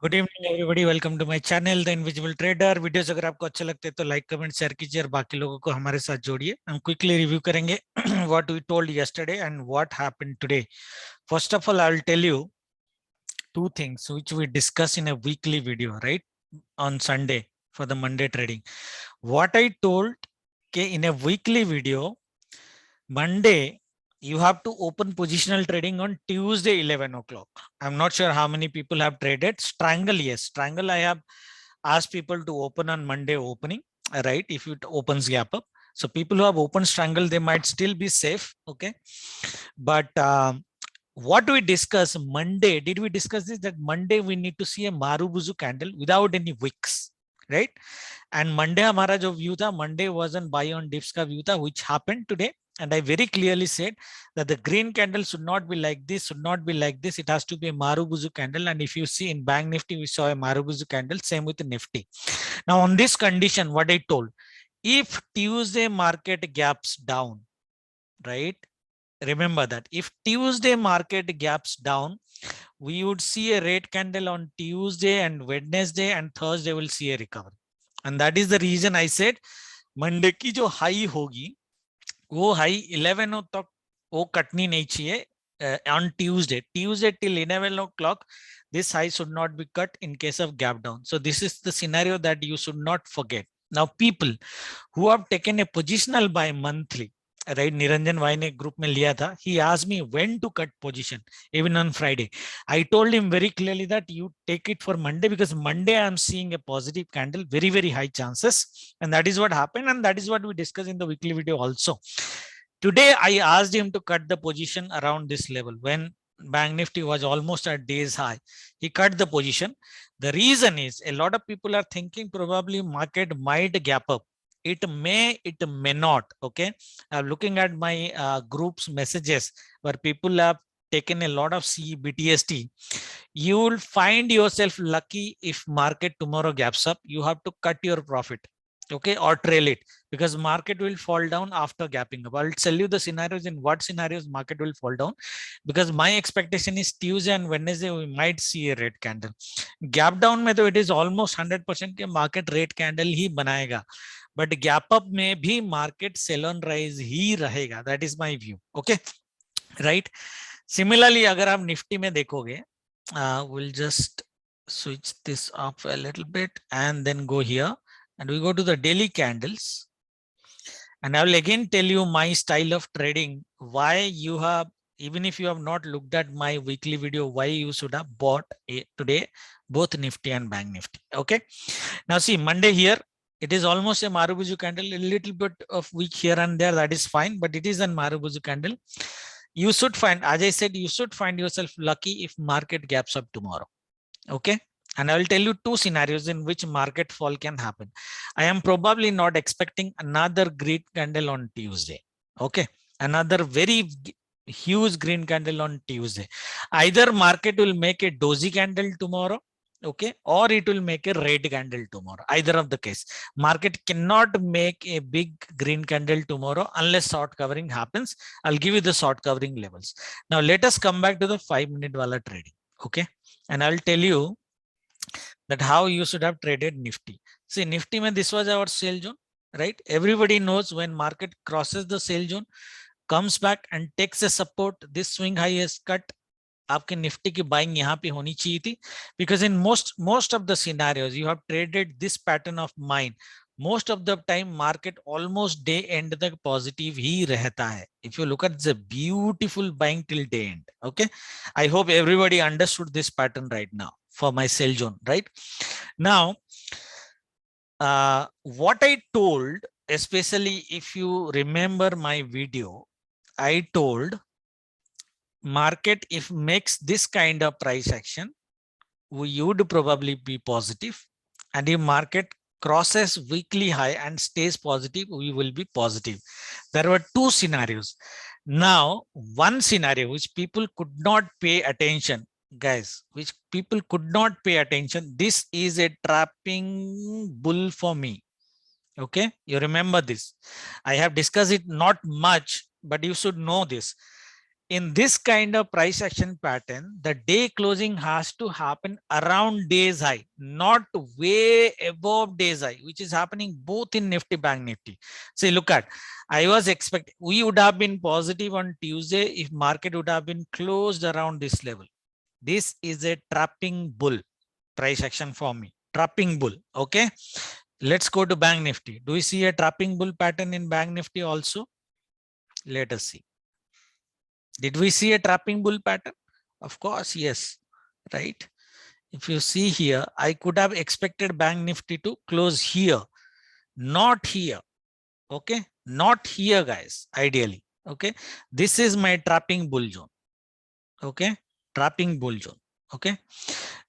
Good evening everybody, welcome to my channel the invisible trader. Videos अगर आपको अच्छे लगते हैं तो लाइक कमेंट शेयर कीजिए और बाकी लोगों को हमारे साथ जोड़िए। हम क्विकली रिव्यू करेंगे what we told yesterday and what happened today. First of all, I will tell you two things which we discuss in a weekly video, right, on Sunday for the Monday trading. What I told, okay, in a weekly video, Monday you have to open positional trading on Tuesday 11 o'clock. I'm not sure how many people have traded Strangle. Yes, Strangle I have asked people to open on Monday opening, right? If it opens gap up, so people who have opened Strangle, they might still be safe, okay? But what we discuss Monday, did we discuss this, that Monday we need to see a Marubozu candle without any wicks, right? And Monday हमारा जो view था, Monday was on buy on dips का view था, which happened today. And I very clearly said that the green candle should not be like this, should not be like this. It has to be a Marubozu candle. And if you see in Bank Nifty, we saw a Marubozu candle, same with the Nifty. Now on this condition, what I told, if Tuesday market gaps down, right? Remember that if Tuesday market gaps down, we would see a red candle on Tuesday, and Wednesday and Thursday will see a recovery. And that is the reason I said Monday की जो high होगी वो high 11 तक वो कटनी नहीं चाहिए on Tuesday till 11 o'clock. This high should not be cut in case of gap down. So this is the scenario that you should not forget. Now people who have taken a positional buy monthly, right? Niranjan Vai ने group में लिया था. He asked me when to cut position even on Friday. I told him very clearly that you take it for Monday, because Monday I am seeing a positive candle, very, very high chances. And that is what happened. And that is what we discussed in the weekly video also. Today, I asked him to cut the position around this level when Bank Nifty was almost at day's high. He cut the position. The reason is a lot of people are thinking probably market might gap up. It may not. Okay, I'm looking at my group's messages where people have taken a lot of CBTST. You will find yourself lucky if market tomorrow gaps up. You have to cut your profit, okay, or trail it, because market will fall down after gapping up. I'll tell you the scenarios, in what scenarios market will fall down, because my expectation is Tuesday and Wednesday we might see a red candle. Gap down में तो it is almost 100% के market red candle ही बनाएगा, but gap up में भी market sell on rise ही रहेगा. That is my view. Okay, right? Similarly, अगर आप Nifty में देखोगे, we'll just switch this up a little bit and then go here, and we go to the daily candles, and I will again tell you my style of trading, why you have, even if you have not looked at my weekly video, why you should have bought today both Nifty and Bank Nifty. Okay, now see, Monday here, it is almost a Marubozu candle, a little bit of weak here and there, that is fine, but it is a Marubozu candle. You should find, as I said, you should find yourself lucky if market gaps up tomorrow. Okay, and I will tell you two scenarios in which market fall can happen. I am probably not expecting another green candle on Tuesday. Okay, another very huge green candle on Tuesday. Either market will make a doji candle tomorrow, okay, or it will make a red candle tomorrow. Either of the case, market cannot make a big green candle tomorrow unless short covering happens. I'll give you the short covering levels. Now let us come back to the 5-minute wala trading. Okay, and I'll tell you that how you should have traded Nifty. See, Nifty mein this was our sell zone, right? Everybody knows when market crosses the sell zone, comes back and takes a support, this swing high is cut, आपके Nifty की buying यहाँ पे होनी चाहिए थी, because in most of the scenarios you have traded this pattern of mine. Most of the time market almost day end तक positive ही रहता है. If you look at the beautiful buying till day end. Okay, I hope everybody understood this pattern right now for my sell zone. Right now, what I told, especially if you remember my video, I told market if makes this kind of price action, we would probably be positive, and if market crosses weekly high and stays positive, we will be positive. There were two scenarios. Now one scenario which people could not pay attention, guys, which people could not pay attention, this is a trapping bull for me. Okay, you remember this, I have discussed it not much, but you should know this. in this kind of price action pattern, the day closing has to happen around day's high, not way above day's high, which is happening both in Nifty, Bank Nifty. See, look at, I was expecting, we would have been positive on Tuesday if market would have been closed around this level. This is a trapping bull price action for me, trapping bull. Okay. Let's go to Bank Nifty. Do we see a trapping bull pattern in Bank Nifty also? Let us see. Did we see a trapping bull pattern? Of course, yes, right? If you see here, I could have expected Bank Nifty to close here, not here. Okay, not here, guys, ideally. Okay, this is my trapping bull zone. Okay, trapping bull zone. Okay,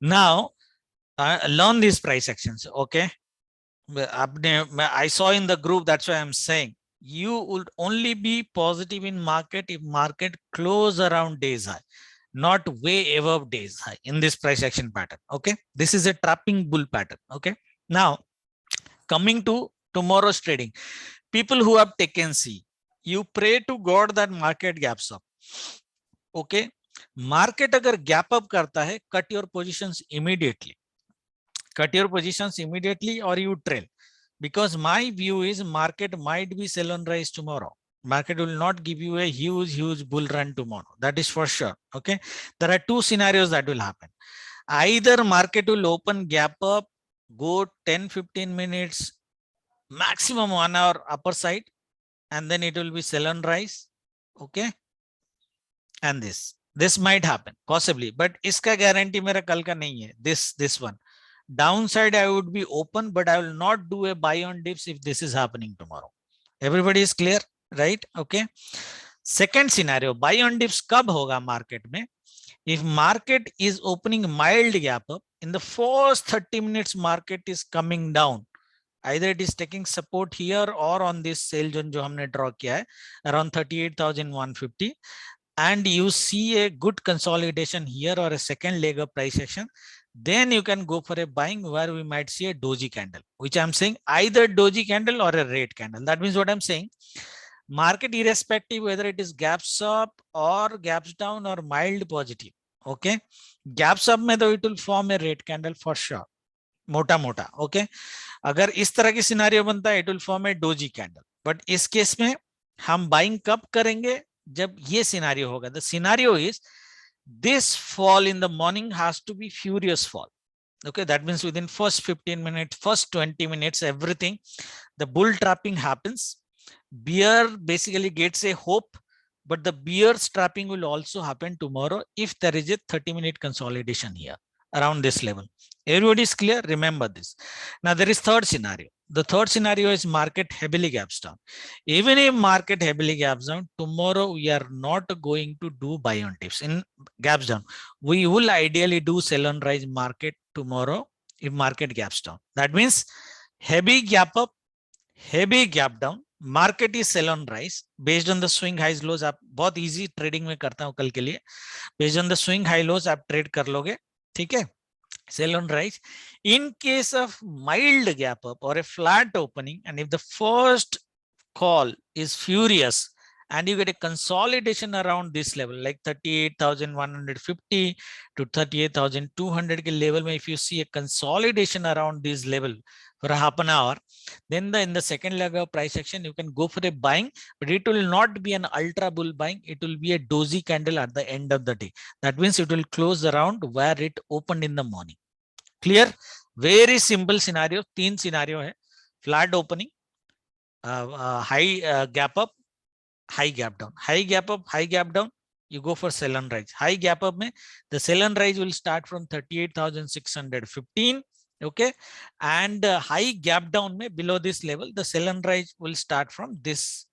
now learn these price actions. Okay, I saw in the group, that's why I'm saying you would only be positive in market if market close around days high, not way above days high in this price action pattern. Okay, this is a trapping bull pattern. Okay, now coming to tomorrow's trading, people who have taken C, you pray to God that market gaps up. Okay, market agar gap up karta hai, cut your positions immediately. Cut your positions immediately or you trail. Because my view is market might be sell on rise tomorrow. Market will not give you a huge bull run tomorrow. That is for sure. Okay. There are two scenarios that will happen. Either market will open gap up, go 10-15 minutes, maximum 1 hour upper side, and then it will be sell on rise. Okay. And this might happen possibly, but iska guarantee mera kal ka nahi hai. This one. Downside, I would be open, but I will not do a buy on dips if this is happening tomorrow. Everybody is clear, right? Okay. Second scenario, buy on dips kab hoga market mein? If market is opening mild gap up, in the first 30 minutes, market is coming down. Either it is taking support here or on this sale zone jo humne draw kiya hai, around 38,150. And you see a good consolidation here or a second leg of price action, then you can go for a buying where we might see a doji candle, which I'm saying either doji candle or a red candle. That means what I'm saying, market irrespective whether it is gaps up or gaps down or mild positive. Okay, gaps up mein though it will form a red candle for sure, मोटा मोटा. Okay, अगर इस तरह की scenario बनता है, it will form a doji candle. But इस case में हम बाइंग कब करेंगे? जब ये सिनेरियो होगा. The scenario is this fall in the morning has to be furious fall. Okay, that means within first 15 minutes, first 20 minutes, everything, the bull trapping happens. Bear basically gets a hope, but the bear's trapping will also happen tomorrow if there is a 30-minute consolidation here around this level. Everybody is clear? Remember this. Now there is third scenario. The third scenario is market heavily gaps down. Even if market heavily gaps down, tomorrow we are not going to do buy on dips in gaps down. We will ideally do sell on rise market tomorrow if market gaps down. That means heavy gap up, heavy gap down, market is sell on rise based on the swing highs lows. आप बहुत easy trading में करता हूँ कल के लिए. Based on the swing high lows आप trade कर लोगे. ठीक है? Sell on rise. In case of mild gap up or a flat opening, and if the first call is furious and you get a consolidation around this level like 38,150 to 38,200 ke level mein, if you see a consolidation around this level for a half an hour, then in the second leg of price action you can go for a buying, but it will not be an ultra bull buying, it will be a doji candle at the end of the day. That means it will close around where it opened in the morning. Clear? Very simple scenario. 3 scenario hai. Flat opening, high gap up, high gap down, high gap up, high gap down, you go for sell and rise. High gap up mein, the sell and rise will start from 38,615. Okay, and high gap down mein, below this level, the sell and rise will start from this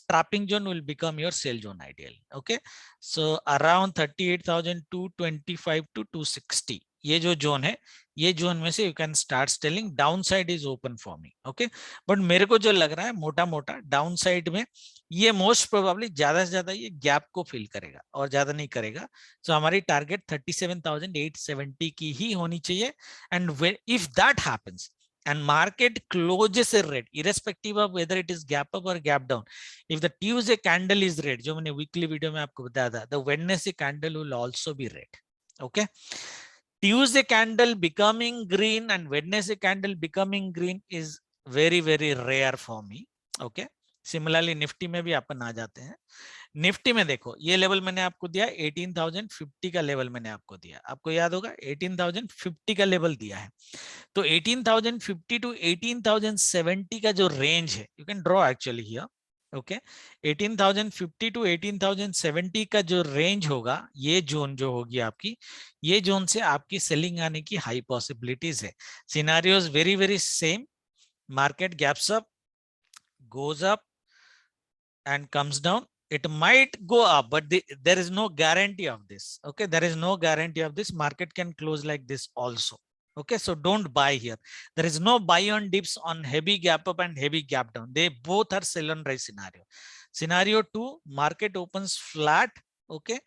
trapping zone will become your sell zone ideally. Okay, so around 38,225 to 260 ये जो zone है, ये zone में से you can start selling. Downside is open for me. Okay, but मेरे को जो लग रहा है मोटा मोटा downside में ये most probably ज्यादा से ज्यादा ये गैप को फिल करेगा और ज्यादा नहीं करेगा. So हमारी टारगेट 37,870 की ही होनी चाहिए. And if that happens, and market closes a red irrespective of whether it is gap up or gap down. If the Tuesday candle is red, जो मैंने weekly video में आपको बताया था, the Wednesday candle will also be red. Okay, Tuesday candle becoming green and Wednesday candle becoming green is very rare for me. Okay, similarly Nifty में भी अपन आ जाते हैं. निफ्टी में देखो ये लेवल मैंने आपको दिया 18,050 का लेवल मैंने आपको दिया, आपको याद होगा 18,050 का लेवल दिया है. तो 18,050 टू 18,070 का जो रेंज है, you can draw actually here. Okay, 18,050 to 18,070 का जो रेंज होगा, ये जोन जो होगी आपकी, ये जोन से आपकी सेलिंग आने की हाई पॉसिबिलिटीज है. Scenarios very same. Market gaps up, goes up and comes down. It might go up, but there is no guarantee of this. Okay, there is no guarantee of this. Market can close like this also. Okay, so don't buy here. There is no buy on dips on heavy gap up and heavy gap down. They both are sell on rise scenario. Scenario 2, market opens flat. Okay,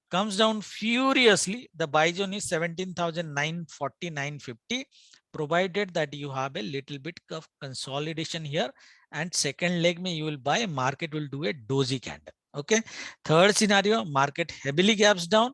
comes down furiously. The buy zone is 17,940, 950, provided that you have a little bit of consolidation here, and second leg में you will buy, market will do a doji candle. Okay, third scenario, market heavily gaps down.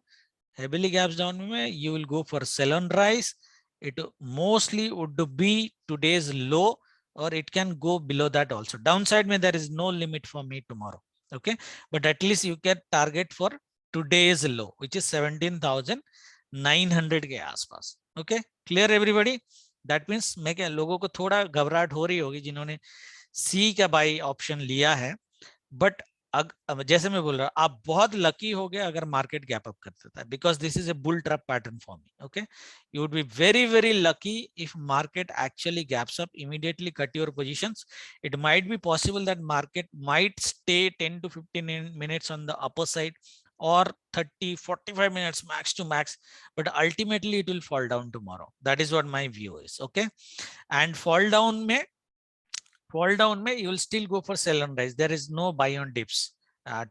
Heavily gaps down में you will go for sell on rise. It mostly would be today's low, or it can go below that also. Downside में there is no limit for me tomorrow. Okay, but at least you can target for today's low, which is 17,900 के आसपास. Okay, clear everybody? That means मैं क्या, लोगों को थोड़ा घबराहट हो रही होगी जिन्होंने सी का बाई ऑप्शन लिया है, बट जैसे मैं बोल रहा हूँ, आप बहुत लकी हो गए अगर मार्केट गैप अप कर देता है, because this is a bull trap pattern for me. Okay, you would be very lucky if market actually gaps up, immediately cut your positions. It might be possible that market might stay 10 to 15 minutes on the upper side, or 30-45 minutes max to max, but ultimately it will fall down tomorrow. That is what my view is. Okay, and fall down you will still go for sell on rise. There is no buy on dips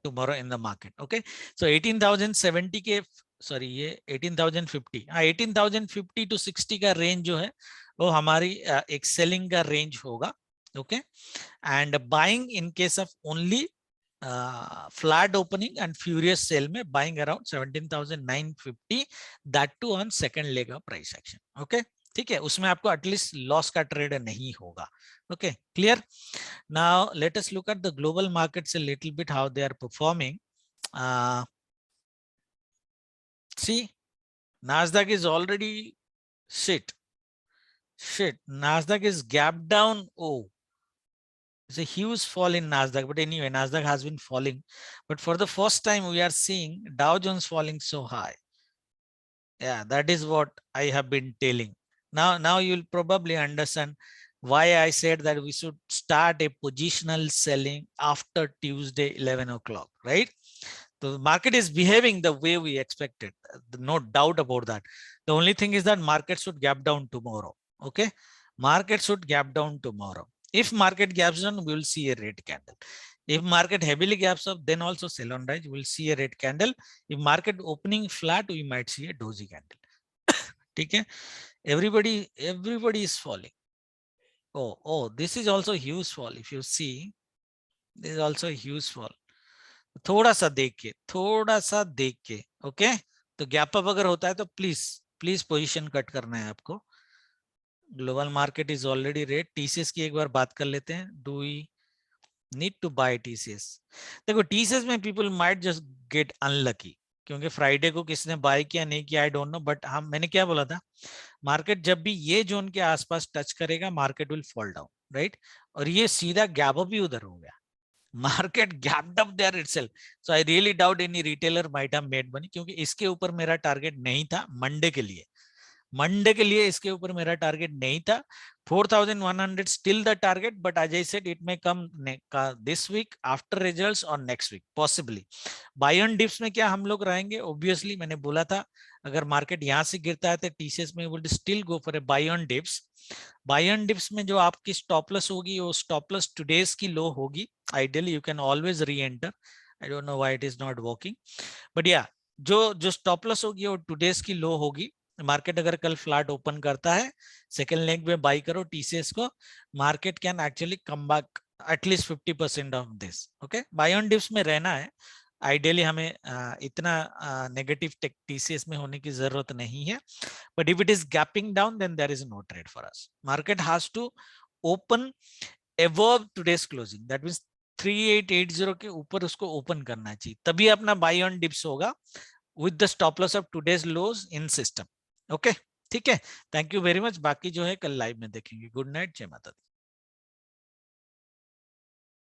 tomorrow in the market. Okay, so 18,070 के, sorry ये 18,050, 18,050 to 60 का range जो है वो हमारी एक selling का range होगा. Okay, and buying in case of only flat opening and furious sell में buying around 17,950, that too on second leg of price action. Okay, ठीक है, उसमें आपको एटलीस्ट लॉस का ट्रेड नहीं होगा. Okay, clear? Now let us look at the global markets a little bit, how they are performing. See, Nasdaq is already shit. Nasdaq is gap down. Oh, it's a huge fall in Nasdaq, but anyway, Nasdaq has been falling, but for the first time we are seeing Dow Jones falling so high. Yeah, that is what I have been telling. Now you'll probably understand why I said that we should start a positional selling after Tuesday 11 o'clock, right? The market is behaving the way we expected, no doubt about that. The only thing is that market should gap down tomorrow. Okay, market should gap down tomorrow. If market gaps down, we will see a red candle. If market heavily gaps up, then also sell on rise, we will see a red candle. If market opening flat, we might see a doji candle. Okay, everybody is falling. Oh, this is also a huge fall. If you see, this is also a huge fall. थोड़ा सा देख के, okay. तो gap up अगर होता है तो please position cut करना है आपको. Global market is already red. TCS की एक बार बात कर लेते हैं. Do we need to buy TCS? देखो, टीसीएस में people might just get unlucky, क्योंकि फ्राइडे को किसने बाय किया नहीं किया आई डोंट नो, बट हम, मैंने क्या बोला था, मार्केट जब भी ये जोन के आसपास टच करेगा market will fall down, right? और ये सीधा गैप अप भी उधर हो गया. Market gapped up there itself. So I really doubt any retailer might have made money, क्योंकि इसके ऊपर मेरा टारगेट नहीं था मंडे के लिए इसके ऊपर मेरा टारगेट नहीं था. 4,100 still the target, but as I said, it may come this week after results or next week possibly. Buy on dips में क्या हम लोग रहेंगे? Obviously मैंने बोला था अगर मार्केट यहाँ से गिरता है तो टीसीएस में would still go for a buy on dips. Buy on dips में जो आपकी स्टॉप लॉस होगी वो स्टॉप लॉस टुडेज की लो होगी. Ideally you can always re-enter. I don't know why it is not working, but yeah, जो stop loss होगी वो टुडेज की लो होगी. मार्केट अगर कल फ्लैट ओपन करता है, सेकेंड लेग में बाई करो टीसीएस को, market can actually come back at least 50% of this. Okay, buy on dips में रहना है। आइडियली हमें इतना नेगेटिव टीसीएस में होने की जरूरत नहीं है, but if it is gapping down then there is no trade for us. Market has to open above today's closing, that means 3880 के ऊपर उसको ओपन करना चाहिए, तभी अपना बाय ऑन डिप्स होगा with the stop loss of today's lows in system। Okay, ठीक है, थैंक यू वेरी मच। बाकी जो है कल लाइव में देखेंगे। गुड नाइट, जय माता दी।